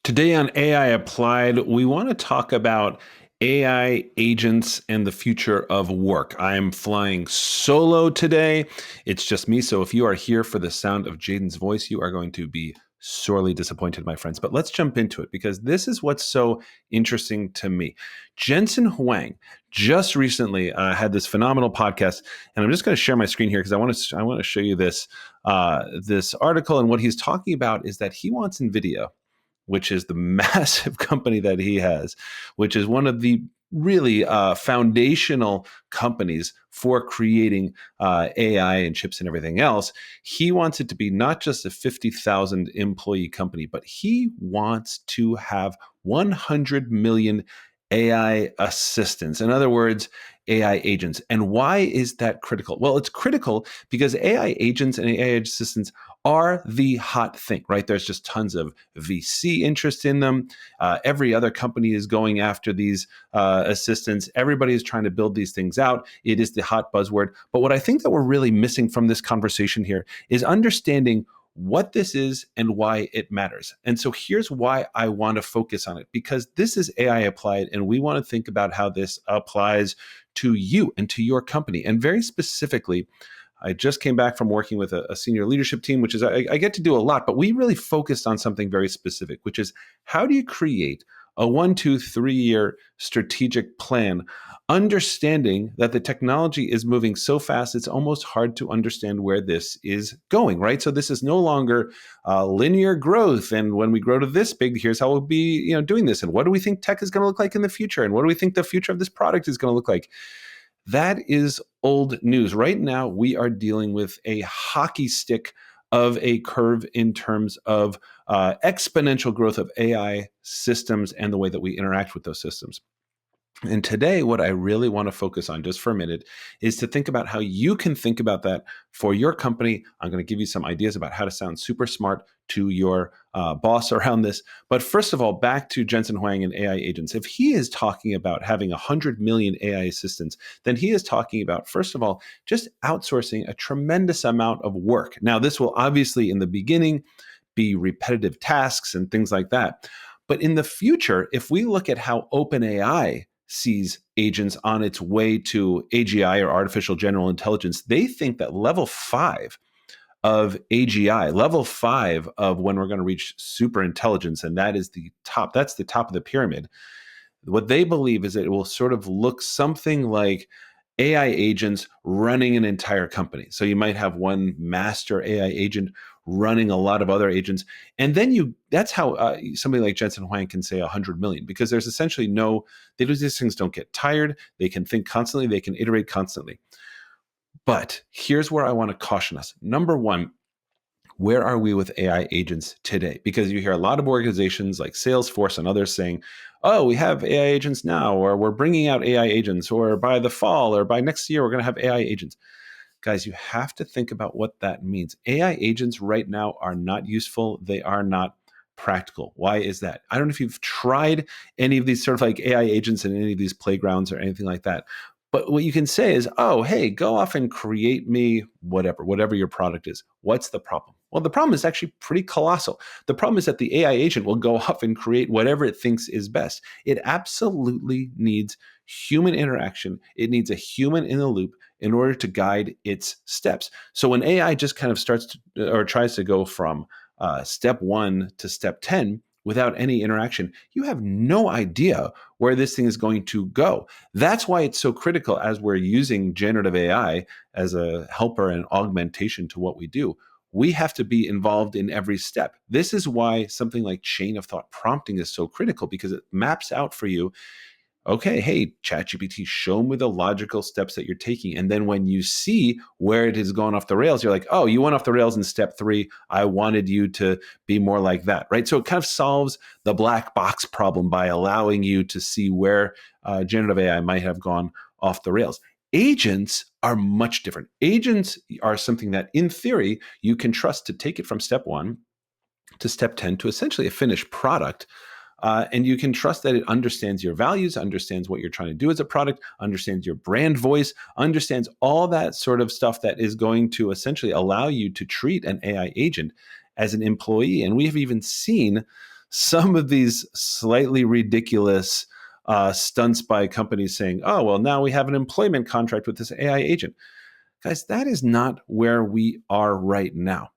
Today on AI Applied, we want to talk about AI agents and the future of work. I'm flying solo today. It's just me. So if you are here for the sound of Jaden's voice, you are going to be sorely disappointed, my friends. But let's jump into it because this is what's so interesting to me. Jensen Huang just recently had this phenomenal podcast, and I'm just going to share my screen here because I want to show you this article. And what he's talking about is that he wants Nvidia, which is the massive company that he has, which is one of the really foundational companies for creating AI and chips and everything else. He wants it to be not just a 50,000 employee company, but he wants to have 100 million AI assistants. In other words, AI agents. And why is that critical? Well, it's critical because AI agents and AI assistants are the hot thing, right? There's just tons of VC interest in them. Every other company is going after these assistants. Everybody is trying to build these things out. It is the hot buzzword. But what I think that we're really missing from this conversation here is understanding what this is and why it matters. And so here's why I want to focus on it, because this is AI applied, and we want to think about how this applies to you and to your company. And very specifically, I just came back from working with a senior leadership team, which is, I get to do a lot, but we really focused on something very specific, which is how do you create a 1, 2, 3 year strategic plan, understanding that the technology is moving so fast, it's almost hard to understand where this is going, right? So this is no longer linear growth. And when we grow to this big, here's how we'll be, doing this. And what do we think tech is going to look like in the future? And what do we think the future of this product is going to look like? That is old news. Right now, we are dealing with a hockey stick of a curve in terms of exponential growth of AI systems and the way that we interact with those systems. And today, what I really want to focus on just for a minute is to think about how you can think about that for your company. I'm going to give you some ideas about how to sound super smart to your boss around this. But first of all, back to Jensen Huang and AI agents. If he is talking about having 100 million AI assistants, then he is talking about, first of all, just outsourcing a tremendous amount of work. Now, this will obviously, in the beginning, be repetitive tasks and things like that. But in the future, if we look at how OpenAI sees agents on its way to AGI, or artificial general intelligence, they think that level 5 of AGI, level 5 of when we're going to reach super intelligence, and that's the top of the pyramid. What they believe is that it will sort of look something like AI agents running an entire company. So you might have one master AI agent running a lot of other agents. And then that's how somebody like Jensen Huang can say 100 million, because there's essentially these things don't get tired. They can think constantly. They can iterate constantly. But here's where I want to caution us. Number one, where are we with AI agents today? Because you hear a lot of organizations like Salesforce and others saying, oh, we have AI agents now, or we're bringing out AI agents, or by the fall or by next year, we're going to have AI agents. Guys, you have to think about what that means. AI agents right now are not useful. They are not practical. Why is that? I don't know if you've tried any of these sort of like AI agents in any of these playgrounds or anything like that. But what you can say is, oh, hey, go off and create me whatever your product is. What's the problem? Well, the problem is actually pretty colossal. The problem is that the AI agent will go off and create whatever it thinks is best. It absolutely needs human interaction. It needs a human in the loop in order to guide its steps. So when AI just kind of tries to go from step 1 to step 10 without any interaction, you have no idea where this thing is going to go. That's why it's so critical as we're using generative AI as a helper and augmentation to what we do. We have to be involved in every step. This is why something like chain of thought prompting is so critical, because it maps out for you, okay, hey, ChatGPT, show me the logical steps that you're taking. And then when you see where it has gone off the rails, you're like, oh, you went off the rails in step 3. I wanted you to be more like that, right? So it kind of solves the black box problem by allowing you to see where generative AI might have gone off the rails. Agents are much different. Agents are something that, in theory, you can trust to take it from step 1 to step 10 to essentially a finished product. And you can trust that it understands your values, understands what you're trying to do as a product, understands your brand voice, understands all that sort of stuff that is going to essentially allow you to treat an AI agent as an employee. And we have even seen some of these slightly ridiculous stunts by companies saying, oh, well, now we have an employment contract with this AI agent. Guys, that is not where we are right now.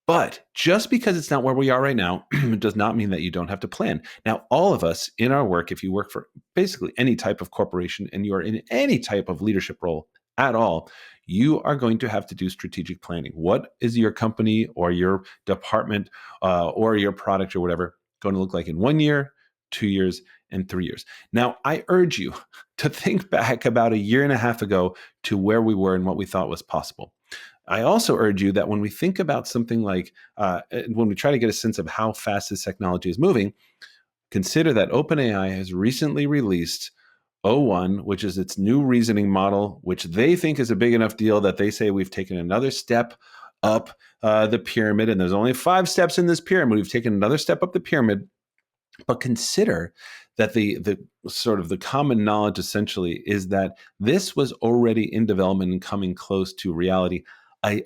But just because it's not where we are right now does not mean that you don't have to plan. Now, all of us in our work, if you work for basically any type of corporation and you are in any type of leadership role at all, you are going to have to do strategic planning. What is your company or your department or your product or whatever going to look like in 1 year, 2 years, and 3 years? Now, I urge you to think back about a year and a half ago to where we were and what we thought was possible. I also urge you that when we think about something like, when we try to get a sense of how fast this technology is moving, consider that OpenAI has recently released O1, which is its new reasoning model, which they think is a big enough deal that they say we've taken another step up the pyramid. And there's only 5 steps in this pyramid. We've taken another step up the pyramid. But consider that the sort of the common knowledge essentially is that this was already in development and coming close to reality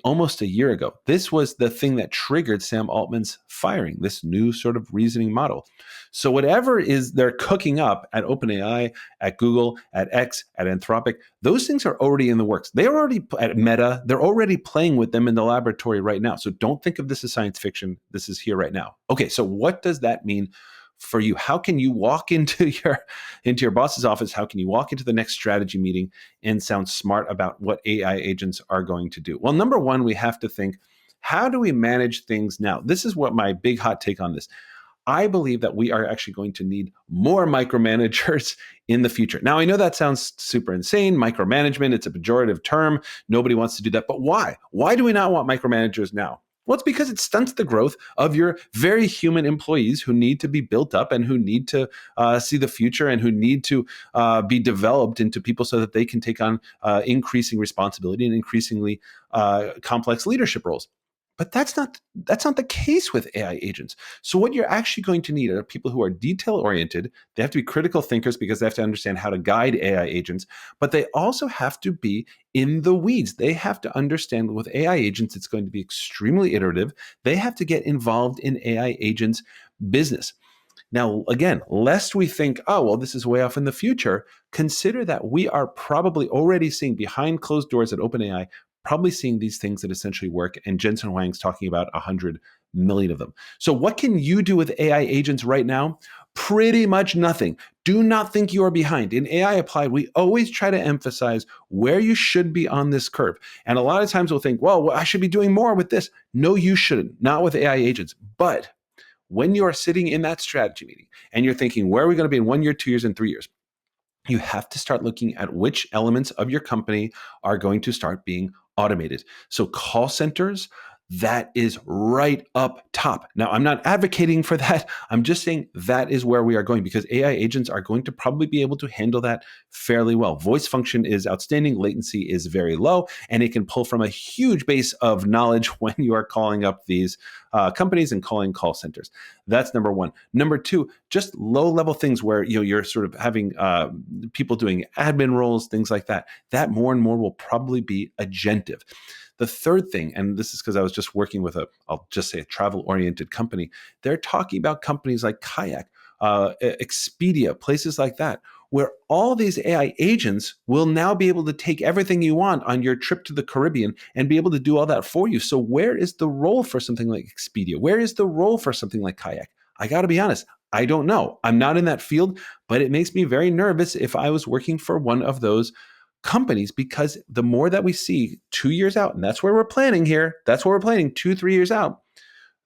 almost a year ago. This was the thing that triggered Sam Altman's firing, this new sort of reasoning model. So whatever is they're cooking up at OpenAI, at Google, at X, at Anthropic, those things are already in the works. They're already at Meta. They're already playing with them in the laboratory right now. So don't think of this as science fiction. This is here right now. Okay, so what does that mean for you? How can you walk into your boss's office? How can you walk into the next strategy meeting and sound smart about what AI agents are going to do? Well, number one, we have to think, how do we manage things now? This is what my big hot take on this. I believe that we are actually going to need more micromanagers in the future. Now, I know that sounds super insane. Micromanagement, it's a pejorative term. Nobody wants to do that. But why? Why do we not want micromanagers now? Well, it's because it stunts the growth of your very human employees who need to be built up and who need to see the future and who need to be developed into people so that they can take on increasing responsibility and increasingly complex leadership roles. But that's not the case with AI agents. So what you're actually going to need are people who are detail oriented. They have to be critical thinkers because they have to understand how to guide AI agents, but they also have to be in the weeds. They have to understand with AI agents, it's going to be extremely iterative. They have to get involved in AI agents' business. Now, again, lest we think, oh, well, this is way off in the future, consider that we are probably already seeing behind closed doors at OpenAI, probably seeing these things that essentially work. And Jensen Huang's talking about 100 million of them. So what can you do with AI agents right now? Pretty much nothing. Do not think you are behind. In AI Applied, we always try to emphasize where you should be on this curve. And a lot of times we'll think, well, I should be doing more with this. No, you shouldn't. Not with AI agents. But when you are sitting in that strategy meeting and you're thinking, where are we going to be in 1 year, 2 years, and 3 years? You have to start looking at which elements of your company are going to start being automated. So call centers, that is right up top. Now, I'm not advocating for that. I'm just saying that is where we are going because AI agents are going to probably be able to handle that fairly well. Voice function is outstanding. Latency is very low, and it can pull from a huge base of knowledge when you are calling up these companies and calling call centers. That's number one. Number two, just low-level things where you're sort of having people doing admin roles, things like that. That more and more will probably be agentive. The third thing, and this is because I was just working with I'll just say a travel-oriented company. They're talking about companies like Kayak, Expedia, places like that, where all these AI agents will now be able to take everything you want on your trip to the Caribbean and be able to do all that for you. So where is the role for something like Expedia? Where is the role for something like Kayak? I got to be honest, I don't know. I'm not in that field, but it makes me very nervous if I was working for one of those companies because the more that we see 2 years out, and that's where we're planning here, that's where we're planning 2-3 years out,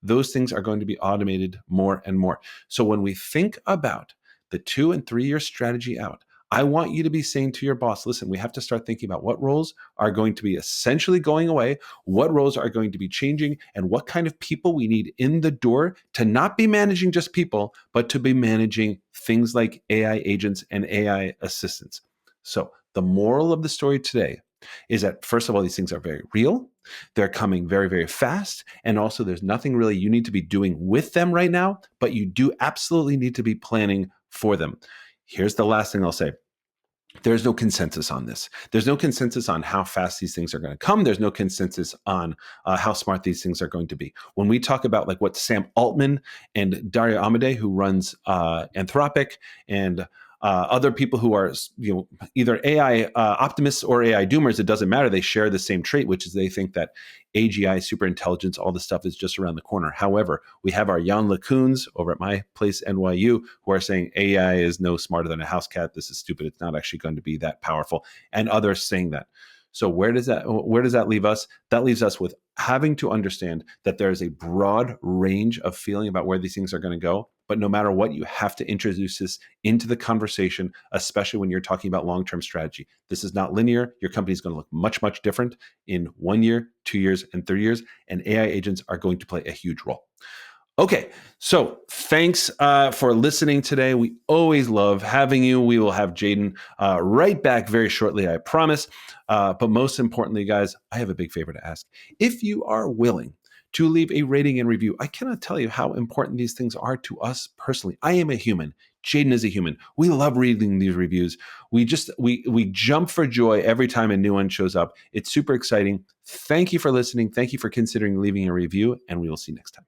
those things are going to be automated more and more. So when we think about the 2 and 3 year strategy out, I want you to be saying to your boss, listen, we have to start thinking about what roles are going to be essentially going away, what roles are going to be changing, and what kind of people we need in the door to not be managing just people, but to be managing things like AI agents and AI assistants. So the moral of the story today is that, first of all, these things are very real. They're coming very, very fast. And also, there's nothing really you need to be doing with them right now, but you do absolutely need to be planning for them. Here's the last thing I'll say. There's no consensus on this. There's no consensus on how fast these things are going to come. There's no consensus on how smart these things are going to be. When we talk about like what Sam Altman and Dario Amodei, who runs Anthropic, and other people who are, either AI optimists or AI doomers, it doesn't matter. They share the same trait, which is they think that AGI, superintelligence, all this stuff is just around the corner. However, we have our Jan LeCuns over at my place, NYU, who are saying AI is no smarter than a house cat. This is stupid. It's not actually going to be that powerful. And others saying that. So where does that leave us? That leaves us with having to understand that there is a broad range of feeling about where these things are going to go. But no matter what, you have to introduce this into the conversation, especially when you're talking about long-term strategy. This is not linear. Your company is going to look much, much different in 1 year, 2 years, and 3 years. And AI agents are going to play a huge role. Okay, so thanks for listening today. We always love having you. We will have Jaden right back very shortly, I promise. But most importantly, guys, I have a big favor to ask. If you are willing to leave a rating and review, I cannot tell you how important these things are to us personally. I am a human. Jaden is a human. We love reading these reviews. We jump for joy every time a new one shows up. It's super exciting. Thank you for listening. Thank you for considering leaving a review, and we will see you next time.